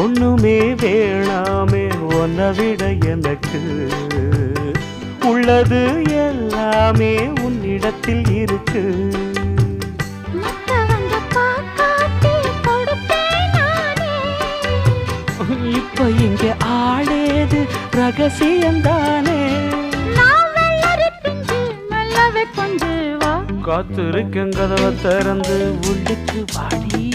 ஒண்ணுமே வேணாமே உன்னை விட எனக்கு உள்ளது எல்லாமே உன்னிடத்தில் இருக்கு. இப்ப இங்க ஆடேது ரகசியம்தானே. காத்திருக்கேன் கதவை திறந்து உள்ளுக்கு வாடி.